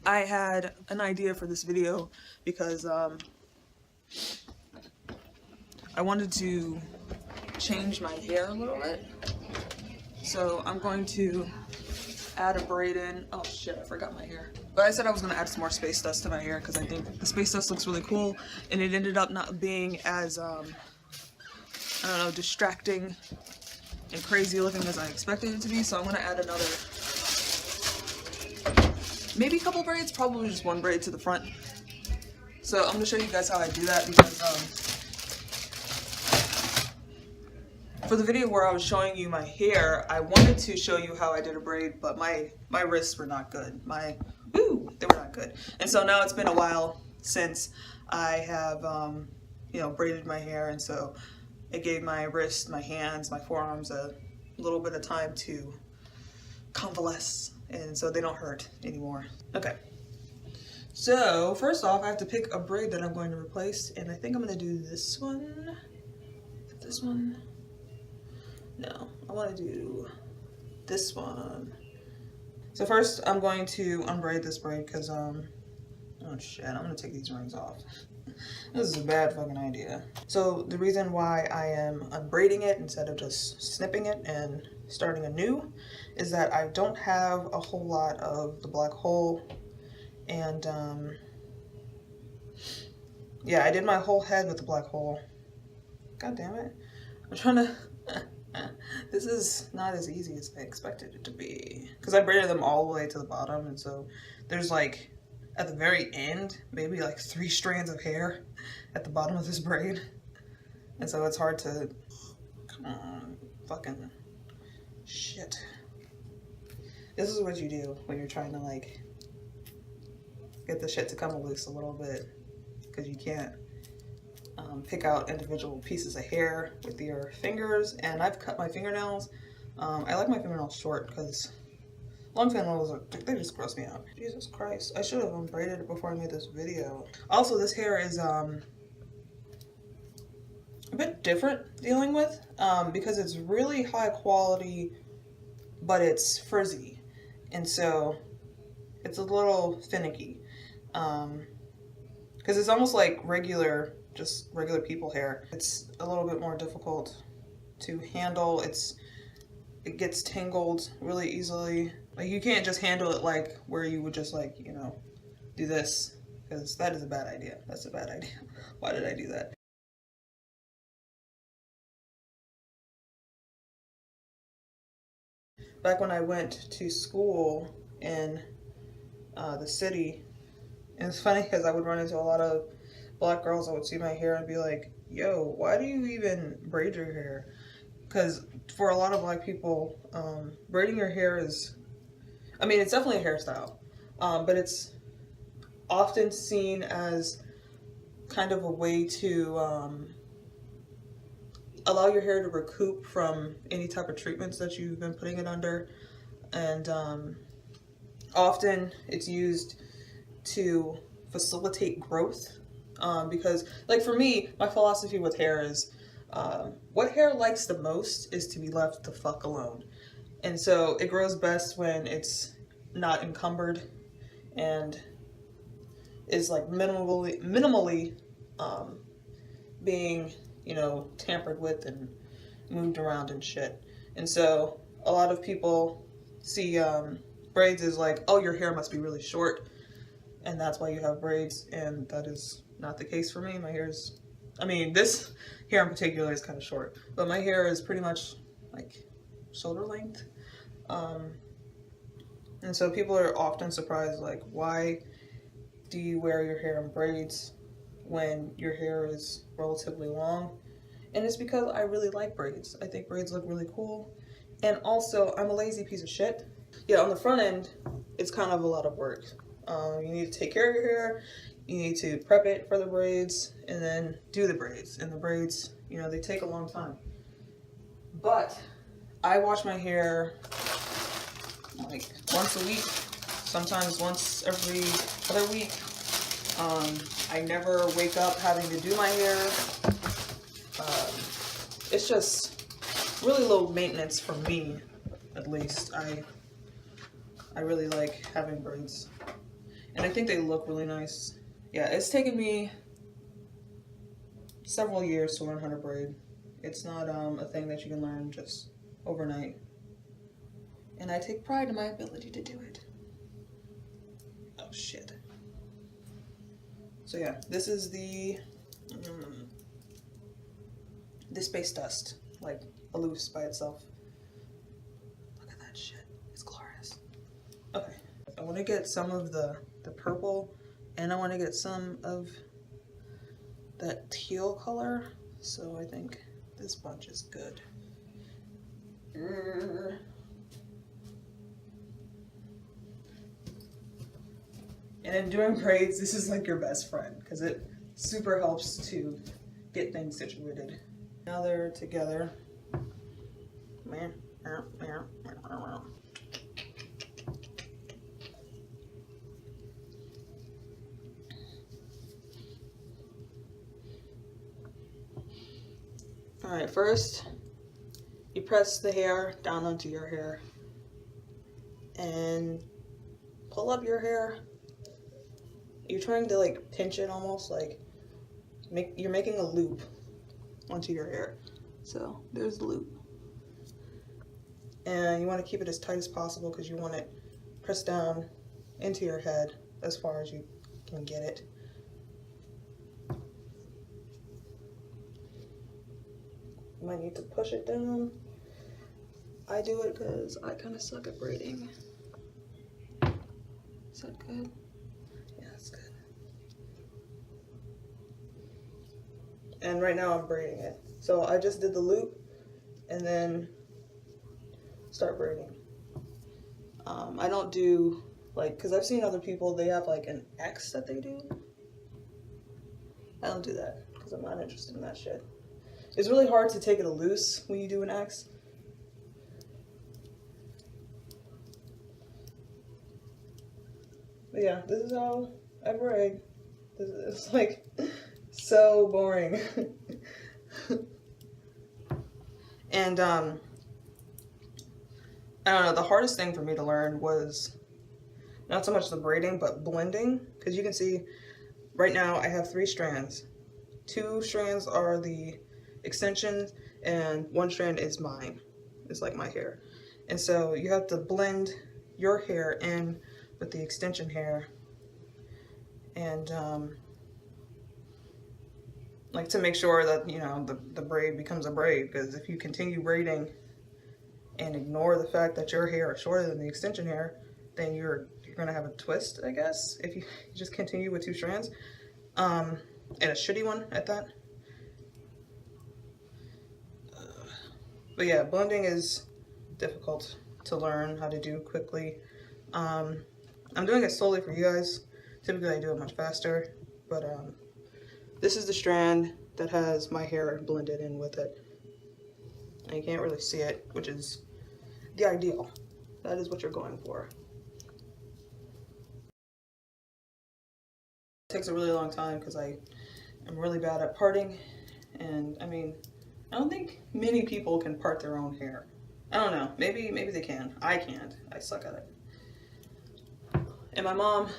I had an idea for this video because I wanted to change my hair a little bit. So I'm going to add a braid in. Oh shit, I forgot my hair. But I said I was going to add some more space dust to my hair because I think the space dust looks really cool, and it ended up not being as, I don't know, distracting and crazy looking as I expected it to be. So I'm going to add another, maybe a couple braids, probably just one braid to the front. So I'm going to show you guys how I do that because for the video where I was showing you my hair, I wanted to show you how I did a braid, but my wrists were not good. They were not good. And so now it's been a while since I have, you know, braided my hair, and so it gave my wrists, my hands, my forearms a little bit of time to convalesce, and so they don't hurt anymore. Okay. So first off, I have to pick a braid that I'm going to replace, and I think I'm going to do this one. This one. No, I want to do this one. So first I'm going to unbraid this braid because, oh shit, I'm going to take these rings off. This is a bad fucking idea. So the reason why I am unbraiding it instead of just snipping it and starting anew is that I don't have a whole lot of the black hole, and yeah, I did my whole head with the black hole. God damn it. I'm trying to this is not as easy as I expected it to be because I braided them all the way to the bottom, and so there's like at the very end maybe like 3 strands of hair at the bottom of this braid, and so it's hard to, come on, fucking shit. This is what you do when you're trying to like get the shit to come loose a little bit because you can't pick out individual pieces of hair with your fingers, and I've cut my fingernails. I like my fingernails short because long fingernails, they just gross me out. Jesus Christ, I should have unbraided it before I made this video. Also, this hair is a bit different dealing with because it's really high quality, but it's frizzy, and so it's a little finicky because it's almost like just regular people hair. It's a little bit more difficult to handle. It gets tangled really easily. Like, you can't just handle it like where you would just, like, you know, do this, because that is a bad idea. That's a bad idea. Why did I do that? Back when I went to school in the city, and it's funny because I would run into a lot of black girls that would see my hair and be like, yo, why do you even braid your hair? Because for a lot of black people, braiding your hair is, I mean, it's definitely a hairstyle, but it's often seen as kind of a way to allow your hair to recoup from any type of treatments that you've been putting it under, and often it's used to facilitate growth. Because, like, for me, my philosophy with hair is what hair likes the most is to be left the fuck alone. And so it grows best when it's not encumbered and is like minimally being, you know, tampered with and moved around and shit. And so a lot of people see braids as like, oh, your hair must be really short, and that's why you have braids, and that is not the case for me. My hair is, I mean, this hair in particular is kind of short, but my hair is pretty much like shoulder length. And so people are often surprised, like, why do you wear your hair in braids when your hair is relatively long? And it's because I really like braids. I think braids look really cool. And also, I'm a lazy piece of shit. Yeah, on the front end, it's kind of a lot of work. You need to take care of your hair, you need to prep it for the braids, and then do the braids. And the braids, you know, they take a long time. But I wash my hair like once a week, sometimes once every other week. I never wake up having to do my hair. It's just really low maintenance for me, at least. I really like having braids. And I think they look really nice. Yeah, it's taken me several years to learn how to braid. It's not a thing that you can learn just overnight. And I take pride in my ability to do it. Oh shit. So yeah, this is the Space Dust, like a loose by itself. Look at that shit, it's glorious. Okay, I want to get some of the purple, and I want to get some of that teal color, so I think this bunch is good. And in doing braids, this is like your best friend because it super helps to get things situated. Now they're together. Alright, first you press the hair down onto your hair and pull up your hair. You're trying to like pinch it almost, like you're making a loop onto your hair. So there's the loop. And you want to keep it as tight as possible because you want it pressed down into your head as far as you can get it. You might need to push it down. I do it because I kind of suck at braiding. Is that good? Yeah, that's good. And right now I'm braiding it. So I just did the loop and then start braiding. I don't do like, because I've seen other people, they have like an X that they do. I don't do that because I'm not interested in that shit. It's really hard to take it a loose when you do an X. But yeah, this is how I braid. This is like so boring. And I don't know, the hardest thing for me to learn was not so much the braiding, but blending. Because you can see right now I have 3 strands. 2 strands are the extensions and 1 strand is mine. It's like my hair. And so you have to blend your hair in with the extension hair, and like to make sure that, you know, the braid becomes a braid, because if you continue braiding and ignore the fact that your hair is shorter than the extension hair, then you're gonna have a twist, I guess, if you just continue with 2 strands, and a shitty one at that. But yeah, blending is difficult to learn how to do quickly. I'm doing it slowly for you guys. Typically I do it much faster, but this is the strand that has my hair blended in with it. And you can't really see it, which is the ideal. That is what you're going for. It takes a really long time because I am really bad at parting, and I mean, I don't think many people can part their own hair. I don't know, maybe they can. I can't. I suck at it. And my mom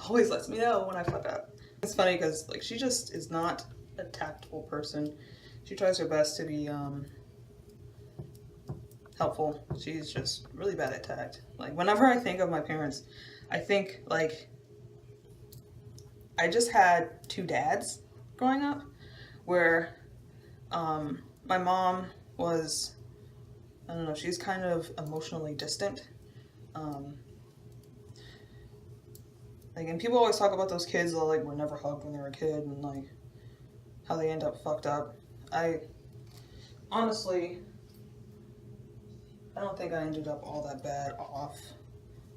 always lets me know when I fuck up. It's funny because like she just is not a tactful person. She tries her best to be helpful. She's just really bad at tact. Like whenever I think of my parents, I think like I just had 2 dads growing up, where my mom was, I don't know, she's kind of emotionally distant. Like, and people always talk about those kids that like were never hugged when they were a kid and like how they end up fucked up. I honestly, I don't think I ended up all that bad off.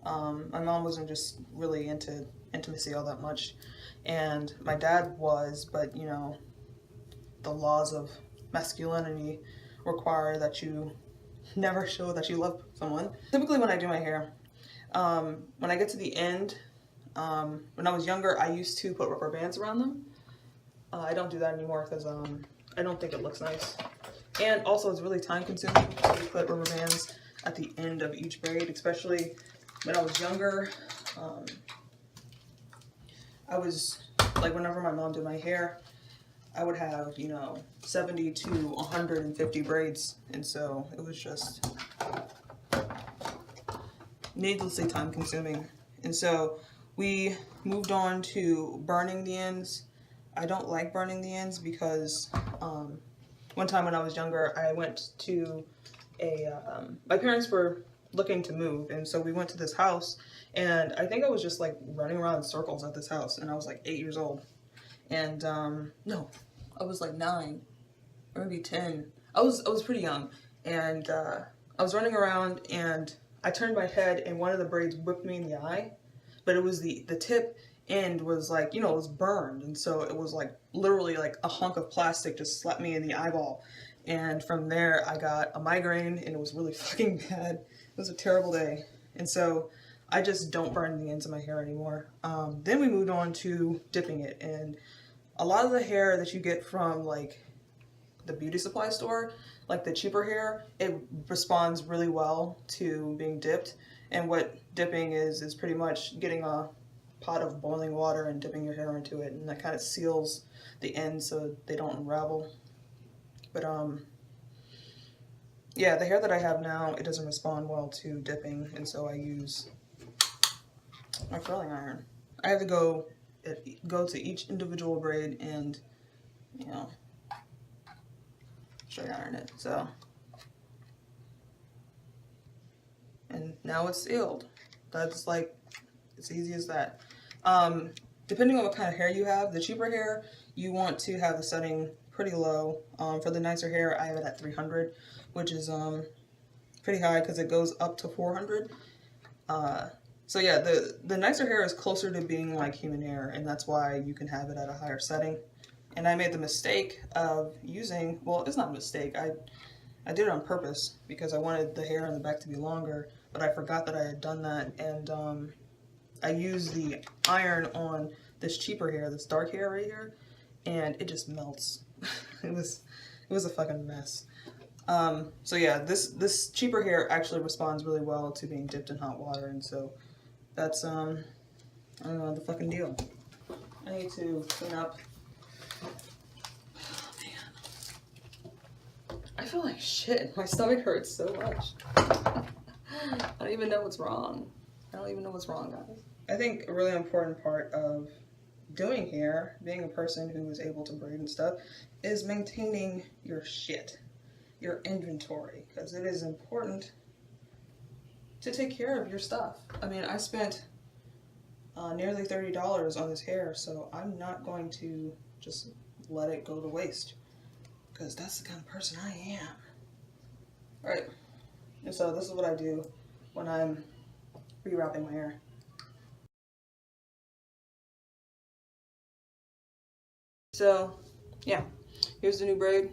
My mom wasn't just really into intimacy all that much, and my dad was, but you know, the laws of masculinity require that you never show that you love someone. Typically when I do my hair, when I get to the end, when I was younger, I used to put rubber bands around them. I don't do that anymore because I don't think it looks nice. And also it's really time consuming to put rubber bands at the end of each braid, especially when I was younger. I was, like, whenever my mom did my hair, I would have, you know, 70 to 150 braids. And so it was just needlessly time consuming. And so we moved on to burning the ends. I don't like burning the ends because one time when I was younger, I went to my parents were looking to move, and so we went to this house, and I think I was just like running around in circles at this house, and I was like 8 years old. And no, I was like 9 or maybe 10. I was pretty young, and I was running around, and I turned my head, and one of the braids whipped me in the eye, but it was the tip end was like, you know, it was burned, and so it was like literally like a hunk of plastic just slapped me in the eyeball. And from there I got a migraine, and it was really fucking bad. It was a terrible day. And so I just don't burn the ends of my hair anymore. Then we moved on to dipping it, and a lot of the hair that you get from like the beauty supply store, like the cheaper hair, it responds really well to being dipped. And what dipping is pretty much getting a pot of boiling water and dipping your hair into it, and that kind of seals the ends so they don't unravel. But yeah, the hair that I have now, it doesn't respond well to dipping, and so I use my curling iron. I have to go to each individual braid and, you know, straight iron it. So, and now it's sealed. That's like, it's easy as that. Depending on what kind of hair you have, the cheaper hair, you want to have the setting pretty low. For the nicer hair, I have it at 300, which is pretty high because it goes up to 400. So yeah, the nicer hair is closer to being like human hair, and that's why you can have it at a higher setting. And I made the mistake of using, well, it's not a mistake, I did it on purpose because I wanted the hair in the back to be longer, but I forgot that I had done that, and I used the iron on this cheaper hair, this dark hair right here, and it just melts. It was a fucking mess. So yeah, this cheaper hair actually responds really well to being dipped in hot water, and so that's I don't know, the fucking deal. I need to clean up. Oh, man. I feel like shit. My stomach hurts so much. I don't even know what's wrong. I don't even know what's wrong, guys. I think a really important part of doing hair, being a person who is able to braid and stuff, is maintaining your shit, your inventory, because it is important to take care of your stuff. I mean, I spent nearly $30 on this hair, so I'm not going to just let it go to waste, because that's the kind of person I am. Right, and so this is what I do when I'm rewrapping my hair. So, yeah, here's the new braid.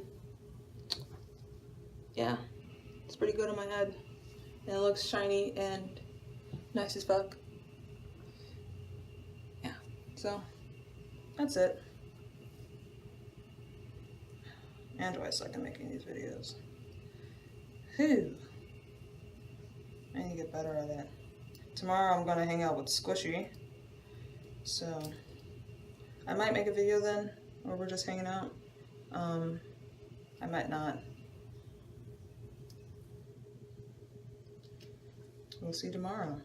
Yeah, it's pretty good on my head, and it looks shiny and nice as fuck. Yeah, so that's it. And do I suck at making these videos? Whew. I need to get better at it. Tomorrow I'm gonna hang out with Squishy, so I might make a video then, or we're just hanging out. I might not. We'll see tomorrow.